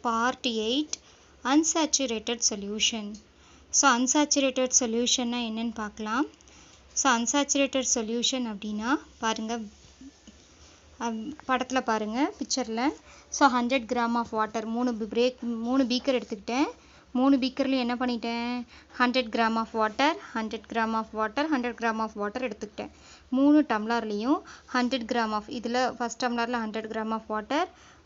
Part 8 Unsaturated Solution. So unsaturated solution என்னன்னு பார்க்கலாம். So unsaturated solution அப்படின்னா பாருங்க படத்துல பாருங்க பிக்சர்ல. So 100 gram of water மூணு பீக்கர் எடுத்துக்கிட்டேன். மூணு பீக்கர்ல என்ன பண்ணிட்டேன் 100 gram of water 100 gram of water 100 gram of water எடுத்துக்கிட்டேன். மூணு டம்ளர்லயும் 100 gram of இதுல ஃபர்ஸ்ட் டம்ளர்ல 100 gram of water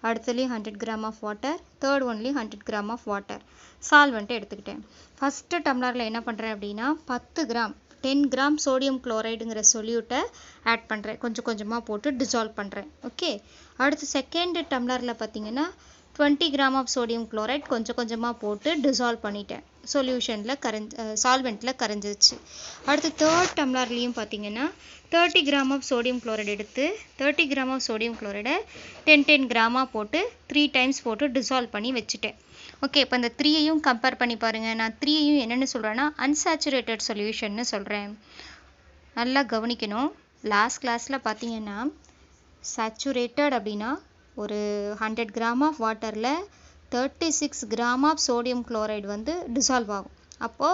அடுத்ததுலயும் 100 gram of water third only 100 gram of water solvent எடுத்துக்கிட்டேன். ஃபர்ஸ்ட் டம்ளர்ல என்ன பண்றேன் அப்படின்னா 10 gram சோடியம் குளோரைடுங்கிற சொல்யூட்டை ஆட் பண்றேன். கொஞ்சம் கொஞ்சமா போட்டு டிசால்வ் பண்றேன். ஓகே, அடுத்து செகண்ட் டம்ளர்ல பாத்தீங்கன்னா 20 gram of sodium chloride கொஞ்சம் கொஞ்சமா போட்டு டிசால்வ் பண்ணிட்டேன். சொல்யூஷன்ல சால்வெண்ட்ல கரைஞ்சிருச்சு. அடுத்து தேர்ட் டம்ளர்லயும் பாத்தீங்கன்னா 30 gram of sodium chloride எடுத்து 30 gram of sodium chloride 10 கிராமா போட்டு 3 டைம்ஸ் போட்டு டிசால்வ் பண்ணி வச்சுட்டேன். ஓகே, இப்போ இந்த 3ஐயும் கம்பேர் பண்ணி பாருங்க. நான் 3ஐயும் என்னன்னு சொல்றேன்னா unsaturated solutionன்னு சொல்றேன். நல்லா கவனிக்கணும். லாஸ்ட் கிளாஸ்ல பாத்தீங்கன்னா saturated அப்படின்னா ஒரு 100 gram of waterல 36 gram of sodium chloride வந்து dissolve ஆகும். அப்போ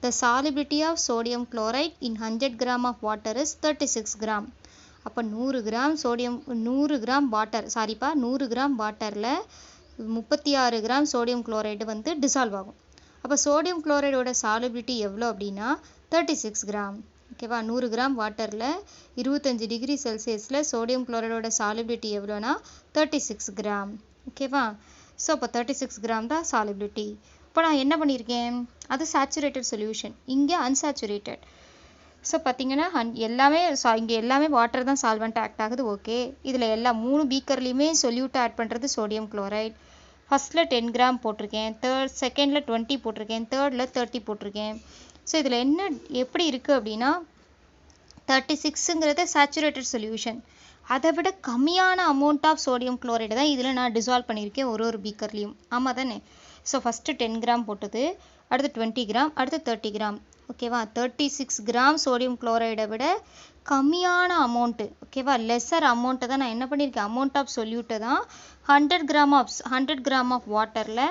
the solubility of sodium chloride in 100 gram of water is 36 gram. அப்போ 100 gram வாட்டர்ல 36 gram sodium chloride வந்து dissolve ஆகும். அப்போ sodium chloride ஓட solubility எவ்வளோ அப்படின்னா 36 gram. ஓகேவா, 100 gram வாட்டர்ல 25 டிகிரி செல்சியஸ்ல சோடியம் குளோரைடோட சாலிபிலிட்டி எவ்வளோனா 36 gram. ஓகேவா, ஸோ அப்போ 36 gram தான் சாலிபிலிட்டி. இப்போ நான் என்ன பண்ணியிருக்கேன், அது சேச்சுரேட்டட் சொல்யூஷன், இங்கே அன்சாச்சுரேட்டட். ஸோ பார்த்தீங்கன்னா இங்கே எல்லாமே வாட்டர் தான் சால்வெண்ட் ஆக்ட் ஆகுது. ஓகே, இதில் மூணு பீக்கர்லையுமே சொல்யூட் ஆட் பண்ணுறது சோடியம் குளோரைட். ஃபர்ஸ்ட்டில் 10 gram போட்டிருக்கேன், செகண்டில் 20 போட்டிருக்கேன், தேர்டில் 30 போட்டிருக்கேன். ஸோ இதில் எப்படி இருக்குது அப்படின்னா 36ங்கிறது சேச்சுரேட்டட் சொல்யூஷன். அதை விட கம்மியான அமௌண்ட் ஆஃப் சோடியம் குளோரைடு தான் இதில் நான் டிசால்வ் பண்ணியிருக்கேன் ஒரு பீக்கர்லையும். ஆமாம் தானே? ஸோ ஃபஸ்ட்டு 10 gram போட்டது, அடுத்து 20 gram, அடுத்து 30 gram. ஓகேவா, 36 gram சோடியம் குளோரைடை விட கம்மியான அமௌண்ட்டு, ஓகேவா, லெஸர் அமௌண்ட்டை தான் நான் என்ன பண்ணியிருக்கேன், அமௌண்ட் ஆஃப் சொல்யூட்டை தான் 100 gram ஆஃப் வாட்டரில்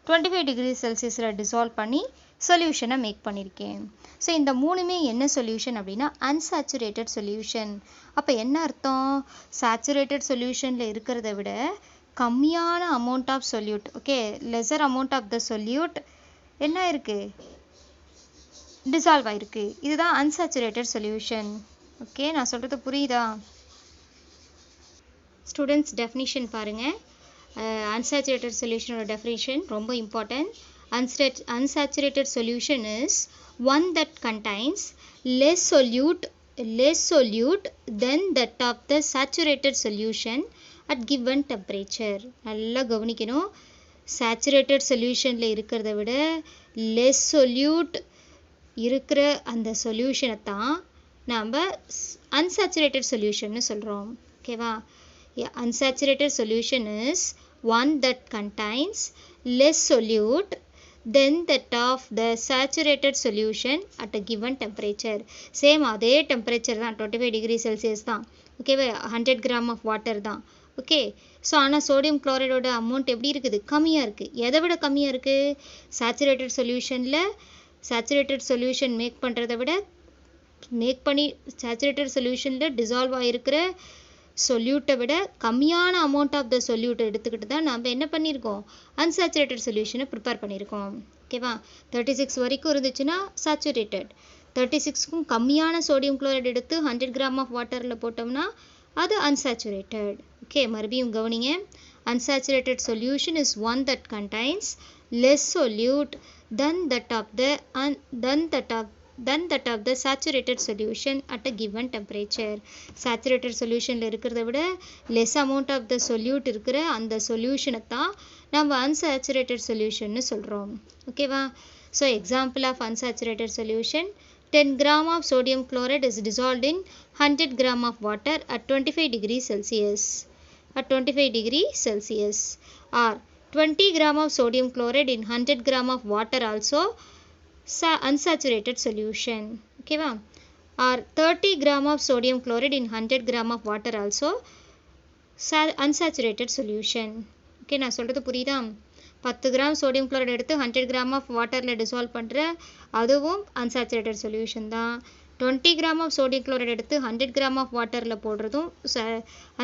25 டிகிரி செல்சியஸில் டிசால்வ் பண்ணி சொல்யூஷனை மேக் பண்ணியிருக்கேன். ஸோ இந்த மூணுமே என்ன சொல்யூஷன் அப்படின்னா அன்சாச்சுரேட்டட் சொல்யூஷன். அப்போ என்ன அர்த்தம், சேச்சுரேட்டட் சொல்யூஷனில் இருக்கிறத விட கம்மியான amount of solute, okay, lesser amount of the solute என்ன இருக்கு, டிசால்வ் ஆயிருக்கு. இதுதான் அன்சாச்சுரேட்டட் சொல்யூஷன். ஓகே, நான் சொல்கிறது புரியுதா? ஸ்டூடெண்ட்ஸ் டெஃபினிஷன் பாருங்கள். unsaturated solution or definition ரொம்ப important. Unsaturated solution is one that contains less solute than that of the saturated solution at given temperature. நல்லா கவனிக்கணும். saturated solutionல இருக்கிறத விட less solute இருக்கிற அந்த சொல்யூஷனை தான் நாம் unsaturated solutionன்னு சொல்கிறோம். ஓகேவா, unsaturated solution is one that contains less solute than that of the saturated solution at a given temperature. Same அதே temperature தான், 25 degree Celsius தான். ஓகேவா, 100 gram of water தான். ஓகே, ஸோ ஆனால் சோடியம் குளோரைடோட அமௌண்ட் எப்படி இருக்குது, கம்மியாக இருக்குது. எதை விட கம்மியாக இருக்குது, சேச்சுரேட்டட் சொல்யூஷன் மேக் பண்ணுறதை விட சேச்சுரேட்டட் சொல்யூஷனில் டிசால்வ் ஆகிருக்கிற சொல்யூட்டை விட கம்மியான அமௌண்ட் ஆஃப் த சொல்யூட்டை எடுத்துக்கிட்டு தான் நம்ம என்ன பண்ணியிருக்கோம், அன்சாச்சுரேட்டட் சொல்யூஷனை ப்ரிப்பேர் பண்ணியிருக்கோம். ஓகேவா, 36 வரைக்கும் இருந்துச்சுன்னா சேச்சுரேட்டட், 36க்கும் கம்மியான சோடியம் குளோரைடு எடுத்து 100 gram ஆஃப் வாட்டரில் போட்டோம்னா அது அன்சாச்சுரேட்டட். ஓகே, மறுபடியும் கவனிங்க. Unsaturated solution is one that contains less solute than that of the saturated solution at a given temperature. Saturated solutionல இருக்கிறத விட less amount of the solute இருக்கிற அந்த சொல்யூஷனை தான் நம்ம unsaturated solutionன்னு சொல்கிறோம். ஓகேவா, so example of unsaturated solution, 10 gram of sodium chloride is dissolved in 100 gram of water at 25 degree Celsius. Or 20 gram of sodium chloride in 100 gram of water also unsaturated solution. Okay va, or 30 gram of sodium chloride in 100 gram of water also unsaturated solution. Okay, நான் சொல்கிறது புரியுதா? 10 gram sodium chloride எடுத்து 100 gram of வாட்டரில் dissolve பண்ணுற அதுவும் unsaturated solution தான். 20 gram of sodium chloride எடுத்து 100 gram of வாட்டரில் போடுறதும்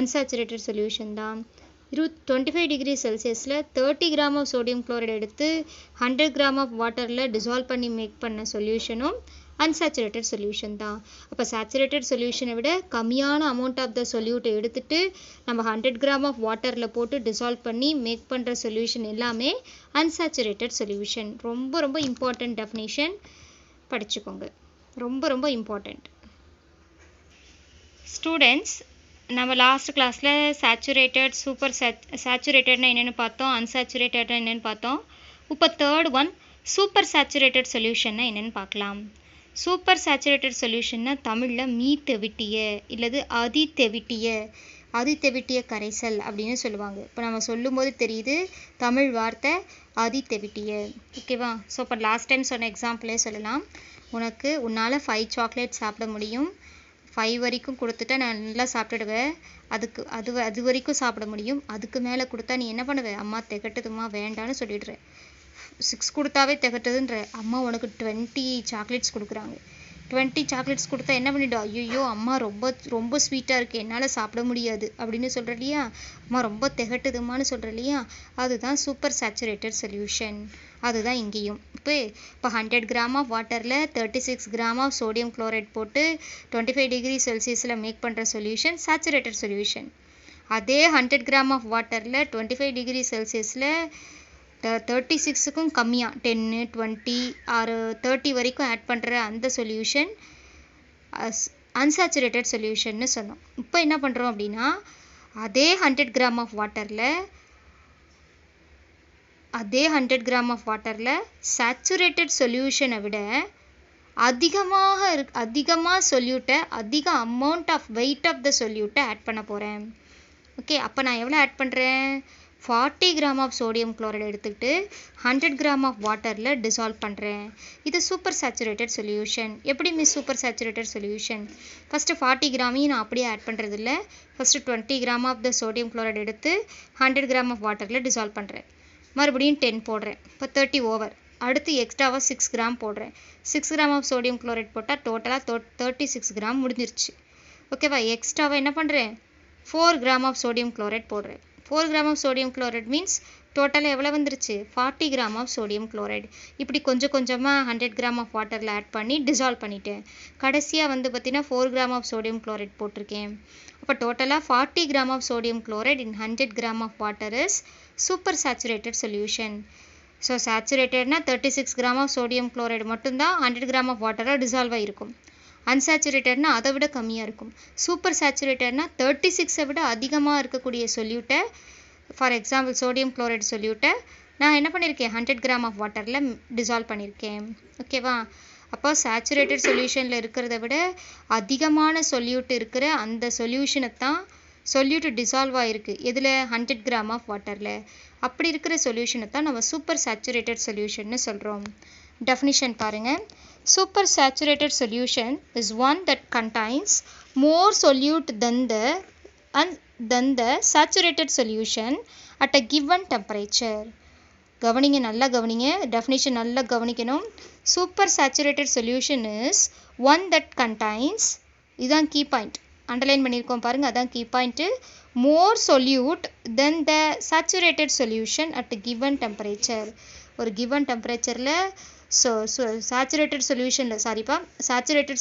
அன்சாச்சுரேட்டட் சொல்யூஷன் தான். 25 டிகிரி செல்சியஸில் 30 கிராம் ஆஃப் சோடியம் குளோரைடு எடுத்து 100 கிராம் ஆஃப் வாட்டரில் டிசால்வ் பண்ணி மேக் பண்ண சொல்யூஷனும் அன்சாச்சுரேட்டட் சொல்யூஷன் தான். அப்போ சேச்சுரேட்டட் சொல்யூஷனை விட கம்மியான அமௌண்ட் ஆஃப் த சொல்யூட்டை எடுத்துட்டு நம்ம 100 கிராம் ஆஃப் வாட்டரில் போட்டு டிசால்வ் பண்ணி மேக் பண்ணுற சொல்யூஷன் எல்லாமே அன்சாச்சுரேட்டட் சொல்யூஷன். ரொம்ப ரொம்ப இம்பார்ட்டண்ட் டெஃபினிஷன், படிச்சுக்கோங்க. ரொம்ப ரொம்ப இம்பார்ட்டண்ட். ஸ்டூடெண்ட்ஸ், நம்ம லாஸ்ட் கிளாஸில் சேச்சுரேட்டட் சூப்பர் சேச்சுரேட்டட்னா என்னென்னு பார்த்தோம், அன்சாச்சுரேட்டட்னா என்னென்னு பார்த்தோம். இப்போ தேர்ட் ஒன் சூப்பர் சேச்சுரேட்டட் சொல்யூஷன்னா என்னென்னு பார்க்கலாம். சூப்பர் சேச்சுரேட்டட் சொல்யூஷன்னா தமிழில் மீத்தெவிட்டிய இல்லது அதிதெவிட்டிய கரைசல் அப்படின்னு சொல்லுவாங்க. இப்போ நம்ம சொல்லும்போது தெரியுது தமிழ் வார்த்தை அதிதெவிட்டிய. ஓகேவா? ஸோ இப்போ லாஸ்ட் டைம் சொன்ன எக்ஸாம்பிளே சொல்லலாம். உன்னால் 5 சாக்லேட் சாப்பிட முடியும், 5 வரைக்கும் கொடுத்துட்டா நான் நல்லா சாப்பிட்டுடுவேன், அது வரைக்கும் சாப்பிட முடியும். அதுக்கு மேலே கொடுத்தா நீ என்ன பண்ணுவ? அம்மா திகட்டுதுமா வேண்டான்னு சொல்லிடுறேன். 6 கொடுத்தாவே திகட்டுதுன்ற அம்மா உனக்கு 20 சாக்லேட்ஸ் கொடுக்குறாங்க. 20 சாக்லேட்ஸ் கொடுத்தா என்ன பண்ணிட்டோம்? ஐயோ அம்மா ரொம்ப ரொம்ப ஸ்வீட்டாக இருக்குது, என்னால் சாப்பிட முடியாது அப்படின்னு சொல்கிற இல்லையா? அம்மா ரொம்ப திகட்டுதுமான்னு சொல்கிற இல்லையா? அதுதான் சூப்பர் சேச்சுரேட்டட் சொல்யூஷன். அதுதான் இங்கேயும். இப்போ 100 கிராம் ஆஃப் வாட்டரில் 36 கிராம் ஆஃப் சோடியம் குளோரைட் போட்டு 25 டிகிரி செல்சியஸில் மேக் பண்ணுற சொல்யூஷன் சேச்சுரேட்டட் சொல்யூஷன். அதே 100 கிராம் ஆஃப் வாட்டரில் 25 டிகிரி செல்சியஸில் 36க்கும் கம்மியாக 10, 20 ஆர் 30 வரைக்கும் ஆட் பண்ணுற அந்த சொல்யூஷன் அன்சாச்சுரேட்டட் சொல்யூஷன்னு சொன்னோம். இப்போ என்ன பண்ணுறோம் அப்படின்னா அதே 100 கிராம் ஆஃப் வாட்டரில் சேச்சுரேட்டட் சொல்யூஷனை விட அதிகமாக சொல்யூட்டை அதிக amount of weight of the சொல்யூட்டை ஆட் பண்ண போகிறேன். ஓகே, அப்போ நான் எவ்வளோ ஆட் பண்ணுறேன்? 40 கிராம் ஆஃப் சோடியம் குளோரைடு எடுத்துக்கிட்டு 100 கிராம் ஆஃப் வாட்டரில் டிசால்வ் பண்ணுறேன். இது சூப்பர் சேச்சுரேட்டட் சொல்யூஷன். எப்படி மிஸ் சூப்பர் சேச்சுரேட்டட் சொல்யூஷன்? ஃபஸ்ட்டு 40 கிராமையும் நான் அப்படியே ஆட் பண்ணுறதில்ல. First 20 gram of the sodium chloride எடுத்து 100 கிராம் ஆஃப் வாட்டரில் டிசால்வ் பண்ணுறேன். மறுபடியும் 10 போடுறேன். இப்போ 30 ஓவர். அடுத்து எக்ஸ்ட்ராவாக 6 கிராம் போடுறேன். 6 கிராம் ஆஃப் சோடியம் குளோரைட் போட்டால் டோட்டலாக 36 கிராம் முடிஞ்சிருச்சு. ஓகேவா? எக்ஸ்ட்ராவாக என்ன பண்ணுறேன்? 4 கிராம் ஆஃப் சோடியம் குளோரைட் போடுறேன். 4 gram of sodium chloride means டோட்டலாக எவ்வளோ வந்துருச்சு? 40 கிராம் ஆஃப் சோடியம் குளோரைடு. இப்படி கொஞ்சம் கொஞ்சமாக 100 கிராம் ஆஃப் வாட்டரில் ஆட் பண்ணி டிசால்வ் பண்ணிட்டேன். கடைசியாக வந்து பார்த்தீங்கன்னா 4 கிராம் ஆஃப் சோடியம் குளோரைட் போட்டிருக்கேன். அப்போ டோட்டலாக 40 gram of sodium chloride in 100 gram of water is super saturated solution. So சேச்சுரேட்டட்னா 36 கிராம் ஆஃப் சோடியம் குளோரைடு மட்டும்தான் 100 கிராம் ஆஃப் வாட்டராக டிசால்வ் ஆகிருக்கும். அன்சாச்சுரேட்டட்னா அதை விட கம்மியாக இருக்கும். சூப்பர் சேச்சுரேட்டட்னா 36ஐ விட அதிகமாக இருக்கக்கூடிய சொல்யூட்டை, ஃபார் எக்ஸாம்பிள் சோடியம் குளோரைடு சொல்யூட்டை நான் என்ன பண்ணியிருக்கேன்? 100 கிராம் ஆஃப் வாட்டரில் டிசால்வ் பண்ணியிருக்கேன். ஓகேவா? அப்போ சேச்சுரேட்டட் சொல்யூஷனில் இருக்கிறத விட அதிகமான சொல்யூட் இருக்கிற அந்த சொல்யூஷனை தான் சொல்யூட் டிசால்வ் ஆகிருக்கு. எதில்? 100 கிராம் ஆஃப் வாட்டரில். அப்படி இருக்கிற சொல்யூஷனை தான் நம்ம சூப்பர் சேச்சுரேட்டட் சொல்யூஷன்னு சொல்கிறோம். டெஃபினிஷன் பாருங்கள். Super saturated solution is one that contains more solute than the saturated solution at a given temperature. கவனிங்க, நல்லா கவனிங்க, டெஃபினிஷன் நல்லா கவனிக்கணும். Super saturated solution is one that contains, இதுதான் கீ பாயிண்ட், அண்டர்லைன் பண்ணியிருக்கோம் பாருங்கள், அதான் key point. More solute than the saturated solution at given temperature. ஒரு கிவன் டெம்பரேச்சரில் சேச்சுரேட்டட்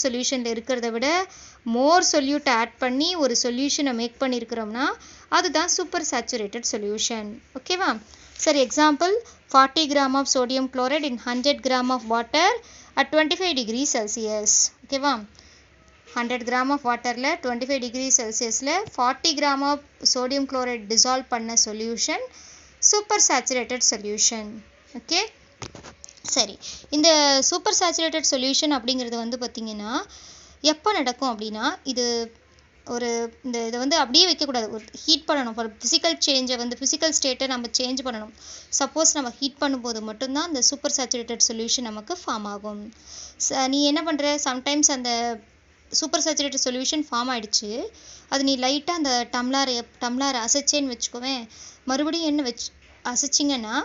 சொல்யூஷனில் இருக்கிறத விட மோர் சொல்யூட்டை ஆட் பண்ணி ஒரு சொல்யூஷனை மேக் பண்ணியிருக்கிறோம்னா அதுதான் சூப்பர் சேச்சுரேட்டட் சொல்யூஷன். ஓகேவா? சரி, example 40 gram of sodium chloride in 100 gram of water at 25 degree celsius. ஓகேவா? 100 கிராம் ஆஃப் வாட்டரில் 25 டிகிரி செல்சியஸில் 40 gram of sodium chloride dissolve பண்ண solution super saturated solution. Okay, சரி, இந்த சூப்பர் சேச்சுரேட்டட் சொல்யூஷன் அப்படிங்கிறது வந்து பார்த்திங்கன்னா எப்போ நடக்கும் அப்படின்னா, இதை வந்து அப்படியே வைக்கக்கூடாது, ஒரு ஹீட் பண்ணணும். ஒரு ஃபிசிக்கல் ஸ்டேட்டை நம்ம சேஞ்ச் பண்ணணும். சப்போஸ் நம்ம ஹீட் பண்ணும்போது மட்டும்தான் அந்த சூப்பர் சேச்சுரேட்டட் சொல்யூஷன் நமக்கு ஃபார்ம் ஆகும். நீ என்ன பண்ணுற? சம்டைம்ஸ் அந்த சூப்பர் சேச்சுரேட்டட் சொல்யூஷன் ஃபார்ம் ஆகிடுச்சு, அது நீ லைட்டாக அந்த டம்ளாரை அசைச்சேன்னு வச்சுக்கோவேன், மறுபடியும் என்ன வச்சு அசைச்சிங்கன்னா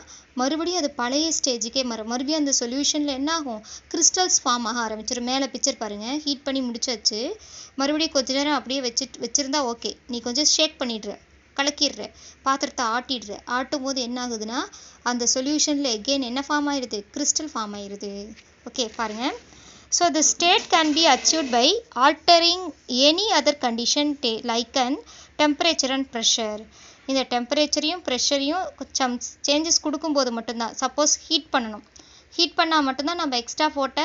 மறுபடியும் அது பழைய ஸ்டேஜுக்கே மறுபடியும் அந்த சொல்யூஷனில் என்ன ஆகும், கிறிஸ்டல்ஸ் ஃபார்ம் ஆக ஆரம்பிச்சிடும். மேலே பிக்சர் பாருங்கள், ஹீட் பண்ணி முடிச்சாச்சு. மறுபடியும் கொஞ்ச நேரம் அப்படியே வச்சுருந்தா ஓகே. நீ கொஞ்சம் ஷேக் பண்ணிடுற, கலக்கிடுற, பாத்திரத்தை ஆட்டும் போது என்ன ஆகுதுன்னா அந்த சொல்யூஷனில் எகெயின் என்ன ஃபார்ம் ஆயிடுது, கிறிஸ்டல் ஃபார்ம் ஆயிடுது. ஓகே பாருங்கள். So the state can be achieved by altering any other condition like an temperature and pressure. இந்த டெம்பரேச்சரையும் ப்ரெஷரையும் கொஞ்சம் சேஞ்சஸ் கொடுக்கும்போது மட்டும்தான். சப்போஸ் ஹீட் பண்ணால் மட்டும்தான் நம்ம எக்ஸ்ட்ரா போட்ட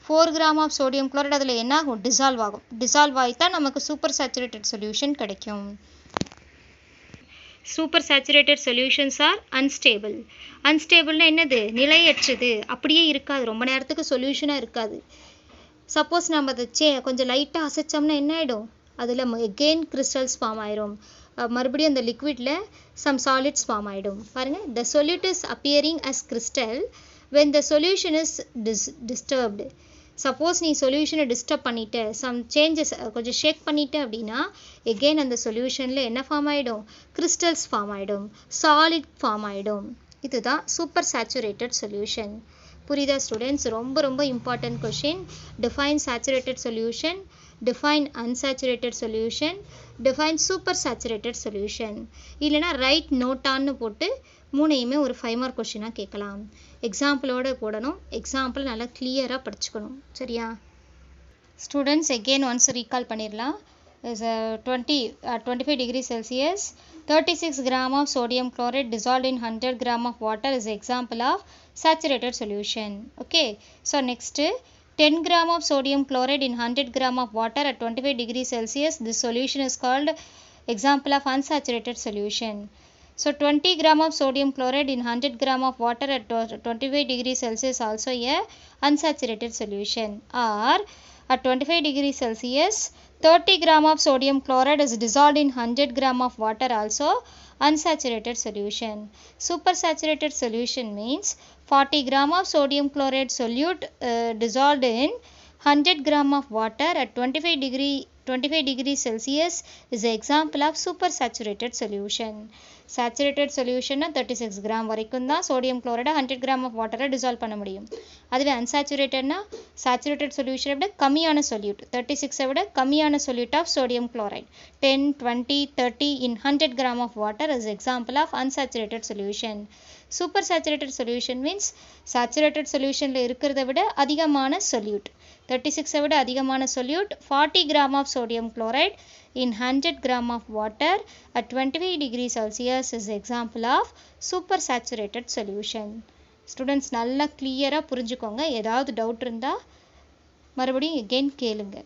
4 கிராம் ஆஃப் சோடியம் குளோரைட் அதில் என்ன ஆகும், டிசால்வ் ஆகும். டிசால்வ் ஆகித்தான் நமக்கு சூப்பர் சேச்சுரேட்டட் சொல்யூஷன் கிடைக்கும். Super saturated solutions are unstable. அன்ஸ்டேபிள்னா என்னது, நிலையற்றது, அப்படியே இருக்காது, ரொம்ப நேரத்துக்கு சொல்யூஷனாக இருக்காது. சப்போஸ் நம்ம அதை கொஞ்சம் லைட்டாக அசைச்சோம்னா என்ன ஆகிடும், அதில் எகெயின் கிறிஸ்டல்ஸ் ஃபார்ம் ஆயிரும். மறுபடியும் அந்த லிக்விடில் சம் சாலிட்ஸ் ஃபார்ம் ஆகிடும். பாருங்கள், the solute is appearing as crystal when the solution is disturbed. Suppose நீ சொல்யூஷனை டிஸ்டர்ப் பண்ணிவிட்டு சம் சேஞ்சஸ் கொஞ்சம் ஷேக் பண்ணிவிட்டு அப்படின்னா எகெயின் அந்த சொல்யூஷனில் என்ன ஃபார்ம் ஆகிடும், கிறிஸ்டல்ஸ் ஃபார்ம் ஆகிடும், சாலிட் ஃபார்ம் ஆகிடும். இதுதான் சூப்பர் சேச்சுரேட்டட் சொல்யூஷன். புரியுதா ஸ்டூடெண்ட்ஸ்? ரொம்ப ரொம்ப important question. Define saturated solution, define unsaturated solution, define super saturated solution. இல்லைனா ரைட் நோட்டான்னு போட்டு மூணையுமே ஒரு 5 மார்க் கொஷினாக கேட்கலாம். எக்ஸாம்பிளோடு போடணும். எக்ஸாம்பிள் நல்லா கிளியராக படிச்சுக்கணும். சரியா ஸ்டூடெண்ட்ஸ்? எகெயின் ஒன்ஸ் ரீகால் பண்ணிடலாம். 25 degrees Celsius, 36 gram of sodium chloride dissolved in 100 gram of water is example of saturated solution. Okay, so next 10 gram of sodium chloride in 100 gram of water at 25 degrees Celsius. This solution is called example of unsaturated solution. So 20 gram of sodium chloride in 100 gram of water at 25 degrees Celsius also a unsaturated solution. Or at 25 degrees Celsius 30 gram of sodium chloride is dissolved in 100 gram of water, also unsaturated solution. Supersaturated solution means 40 gram of sodium chloride solute dissolved in 100 gram of water at 25 degrees Celsius is an example of supersaturated solution. Saturated solution 36 gram வரைக்கும் தான் sodium chloride 100 gram of water dissolve பண்ண முடியும். அதுவே unsaturated saturated solution விட கம்மியான solute 36 விட கம்மியான solute of sodium chloride 10, 20, 30 in 100 gram of water is example of unsaturated solution. Supersaturated solution means saturated solutionல இருக்கிறத விட அதிகமான solute 36 விட அதிகமான solute 40 gram of sodium chloride in 100 gram of water at 25 degrees Celsius is example of supersaturated solution. Students நல்லா கிளியராக புரிஞ்சுக்கோங்க. ஏதாவது doubt இருந்தால் மறுபடியும் again கேளுங்க.